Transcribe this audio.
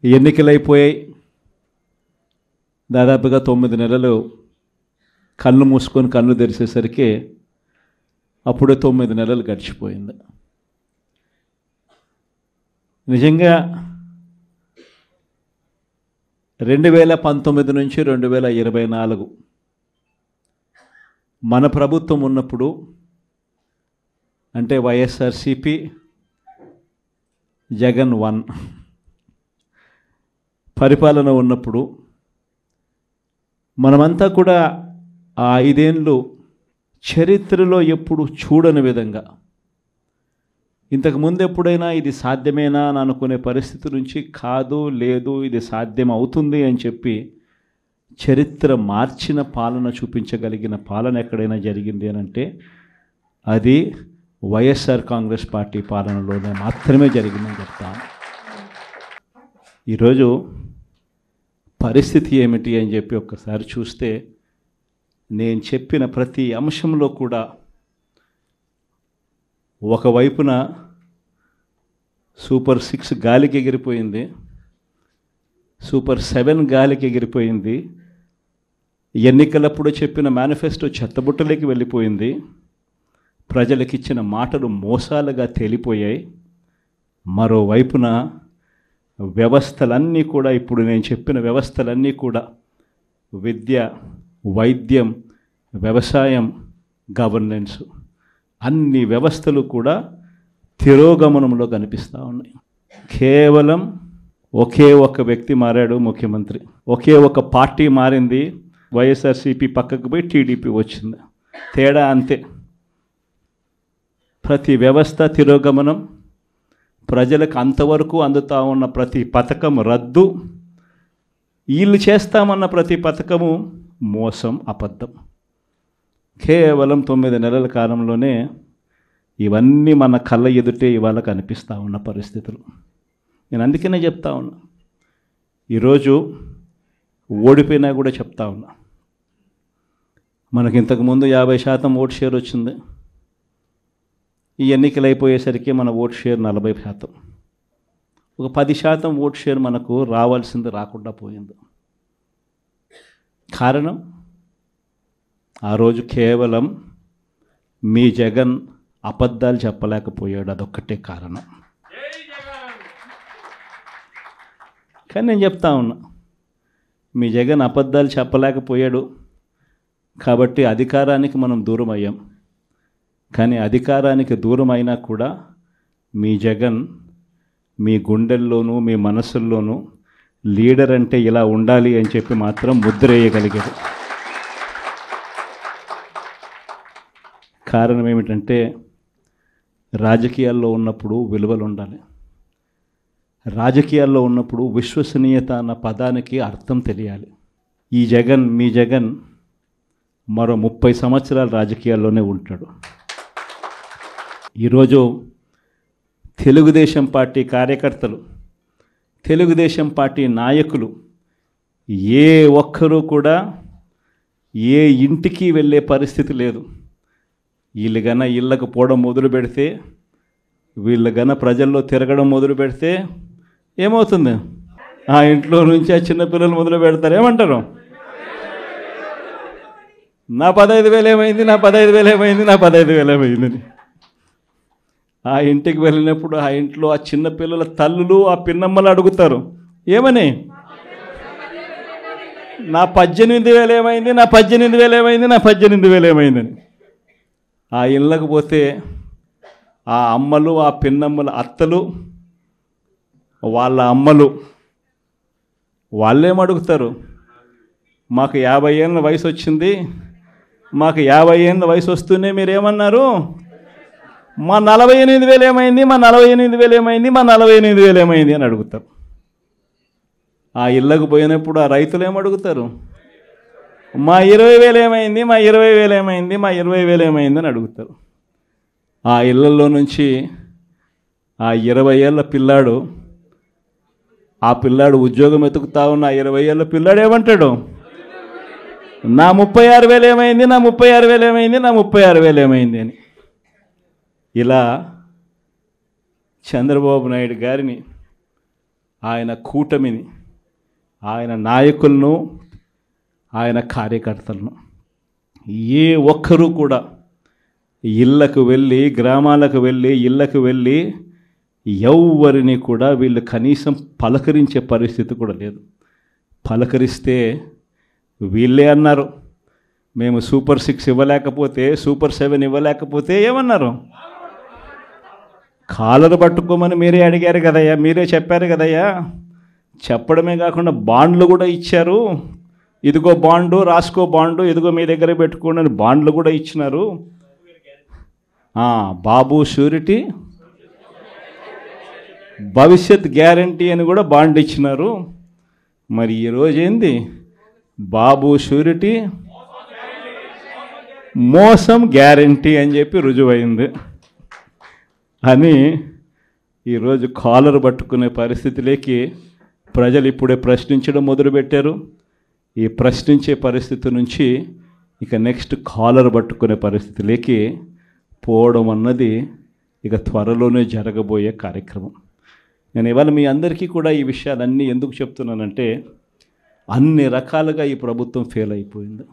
ఎన్నికలైపోయాయి. దాదాపుగా 9 నెలలు కళ్ళు మూసుకొని కళ్ళు తెరిచేసరికి అప్పుడే 9 నెలలు గడిచిపోయింది. నిజంగా 2019 నుంచి 2024 మన ప్రభుత్వం ఉన్నప్పుడు, అంటే వైఎస్ఆర్సిపి జగన్ 1 పరిపాలన ఉన్నప్పుడు మనమంతా కూడా ఆ 5 ఏళ్ళు చరిత్రలో ఎప్పుడు చూడని విధంగా, ఇంతకుముందు ఎప్పుడైనా ఇది సాధ్యమేనా అని అనుకునే పరిస్థితి నుంచి కాదు, లేదు, ఇది సాధ్యం అవుతుంది అని చెప్పి చరిత్ర మార్చిన పాలన చూపించగలిగిన పాలన ఎక్కడైనా జరిగింది అని అంటే అది వైఎస్ఆర్ కాంగ్రెస్ పార్టీ పాలనలోనే మాత్రమే జరిగిందని చెప్తాను. ఈరోజు పరిస్థితి ఏమిటి అని చెప్పి ఒక్కసారి చూస్తే, నేను చెప్పిన ప్రతి అంశంలో కూడా ఒకవైపున సూపర్ 6 గాలికి ఎగిరిపోయింది, సూపర్ 7 గాలికి ఎగిరిపోయింది, ఎన్నికలప్పుడు చెప్పిన మేనిఫెస్టో చెత్తబుట్టలోకి వెళ్ళిపోయింది, ప్రజలకు ఇచ్చిన మాటలు మోసాలుగా తేలిపోయాయి. మరోవైపున వ్యవస్థలన్నీ కూడా, ఇప్పుడు నేను చెప్పిన వ్యవస్థలన్నీ కూడా విద్య, వైద్యం, వ్యవసాయం, గవర్నెన్స్, అన్ని వ్యవస్థలు కూడా తిరోగమనంలో కనిపిస్తూ ఉన్నాయి. కేవలం ఒకే ఒక్క వ్యక్తి మారాడు ముఖ్యమంత్రి, ఒకే ఒక పార్టీ మారింది, వైఎస్ఆర్సీపీ పక్కకు పోయి టీడీపీ వచ్చింది. తేడా అంతే. ప్రతి వ్యవస్థ తిరోగమనం, ప్రజలకు అంతవరకు అందుతూ ఉన్న ప్రతి పథకం రద్దు, వీళ్ళు చేస్తామన్న ప్రతి పథకము మోసం, అబద్ధం. కేవలం 9 నెలల కాలంలోనే ఇవన్నీ మన కళ్ళ ఎదుటే ఇవాళ కనిపిస్తూ ఉన్న పరిస్థితులు. నేను అందుకనే చెప్తా ఉన్నా, ఈరోజు ఓడిపోయినా కూడా చెప్తా ఉన్నా, మనకి ఇంతకుముందు 50% ఓట్ షేర్ వచ్చింది. ఈ ఎన్నికలు అయిపోయేసరికి మన ఓట్ షేర్ 40%. ఒక 10% ఓట్ షేర్ మనకు రావాల్సింది రాకుండా పోయింది. కారణం, ఆ రోజు కేవలం మీ జగన్ అబద్ధాలు చెప్పలేకపోయాడు, అదొక్కటే కారణం. కానీ నేను చెప్తా ఉన్నా, మీ జగన్ అబద్ధాలు చెప్పలేకపోయాడు కాబట్టి అధికారానికి మనం దూరం అయ్యాం. కానీ అధికారానికి దూరం అయినా కూడా మీ జగన్ మీ గుండెల్లోనూ మీ మనసుల్లోనూ లీడర్ అంటే ఇలా ఉండాలి అని చెప్పి మాత్రం ముద్ర వేయగలిగాడు. కారణం ఏమిటంటే, రాజకీయాల్లో ఉన్నప్పుడు విలువలు ఉండాలి, రాజకీయాల్లో ఉన్నప్పుడు విశ్వసనీయత అన్న పదానికి అర్థం తెలియాలి. ఈ జగన్, మీ జగన్ మరో 30 సంవత్సరాలు రాజకీయాల్లోనే ఉంటాడు. ఈరోజు తెలుగుదేశం పార్టీ కార్యకర్తలు, తెలుగుదేశం పార్టీ నాయకులు ఏ ఒక్కరూ కూడా ఏ ఇంటికి వెళ్ళే పరిస్థితి లేదు. వీళ్ళు గన ఇళ్ళకు పోవడం మొదలు పెడితే, వీళ్ళు గన ప్రజల్లో తిరగడం మొదలు పెడితే ఏమవుతుంది? ఆ ఇంట్లో నుంచి ఆ చిన్నపిల్లలు మొదలు పెడతారు. ఏమంటారు? నా 15,000 ఏమైంది, నా 15,000 ఏమైంది, నా 15,000 ఏమైందని. ఆ ఇంటికి వెళ్ళినప్పుడు ఆ ఇంట్లో ఆ చిన్నపిల్లల తల్లులు, ఆ పిన్నమ్మలు అడుగుతారు, ఏమని? నా 18,000 ఏమైంది, నా 18,000 ఏమైంది, నా 18,000 ఏమైందని. ఆ ఇళ్ళకు పోతే ఆ అమ్మలు, ఆ పిన్నమ్మల అత్తలు, వాళ్ళ అమ్మలు వాళ్ళేమడుగుతారు? మాకు 50 ఏళ్ళ వయసు వచ్చింది, మాకు 50 ఏళ్ళ వయసు వస్తూనే మీరేమన్నారు? మా 48,000 ఏమైంది, మా 48,000 ఏమైంది, మా 48,000 ఏమైంది అని అడుగుతారు. ఆ ఇళ్ళకు పోయినప్పుడు ఆ రైతులు ఏమడుగుతారు? మా 20,000 ఏమైంది, మా 20,000 ఏమైంది, మా 20,000 ఏమైంది అని అడుగుతారు. ఆ ఇళ్ళల్లో నుంచి ఆ 20 ఏళ్ళ పిల్లాడు, ఆ పిల్లాడు ఉద్యోగం ఎతుకుతా ఉన్న 20 ఏళ్ళ పిల్లాడు ఏమంటాడు? నా 36,000 ఏమైంది, నా 36,000 ఏమైంది, నా 36,000 ఏమైంది అని. ఇలా చంద్రబాబు నాయుడు గారిని ఆయన కూటమిని, ఆయన నాయకులను, ఆయన కార్యకర్తలను ఏ ఒక్కరూ కూడా ఇళ్ళకు వెళ్ళి, గ్రామాలకు వెళ్ళి, ఇళ్ళకు వెళ్ళి ఎవరిని కూడా వీళ్ళు కనీసం పలకరించే పరిస్థితి కూడా లేదు. పలకరిస్తే వీళ్ళే అన్నారు, మేము సూపర్ 6 ఇవ్వలేకపోతే, సూపర్ 7 ఇవ్వలేకపోతే ఏమన్నారు? కాలర్ పట్టుకోమని మీరే అడిగారు కదయ్యా, మీరే చెప్పారు కదయ్యా. చెప్పడమే కాకుండా బాండ్లు కూడా ఇచ్చారు. ఇదిగో బాండు, రాసుకో బాండు, ఇదిగో మీ దగ్గర పెట్టుకోండి అని బాండ్లు కూడా ఇచ్చినారు. బాబు షూరిటీ, భవిష్యత్ గ్యారంటీ అని కూడా బాండ్ ఇచ్చినారు. మరి ఈరోజు ఏంది? బాబు షూరిటీ, మోసం గ్యారంటీ అని చెప్పి రుజువైంది అని ఈరోజు కాలర్ పట్టుకునే పరిస్థితిలోకి ప్రజలు ఇప్పుడే ప్రశ్నించడం మొదలుపెట్టారు. ఈ ప్రశ్నించే పరిస్థితి నుంచి ఇక నెక్స్ట్ కాలర్ పట్టుకునే పరిస్థితిలోకి పోవడం అన్నది ఇక త్వరలోనే జరగబోయే కార్యక్రమం. నేను ఇవాళ మీ అందరికీ కూడా ఈ విషయాలన్నీ ఎందుకు చెప్తున్నానంటే, అన్ని రకాలుగా ఈ ప్రభుత్వం ఫెయిల్ అయిపోయింది.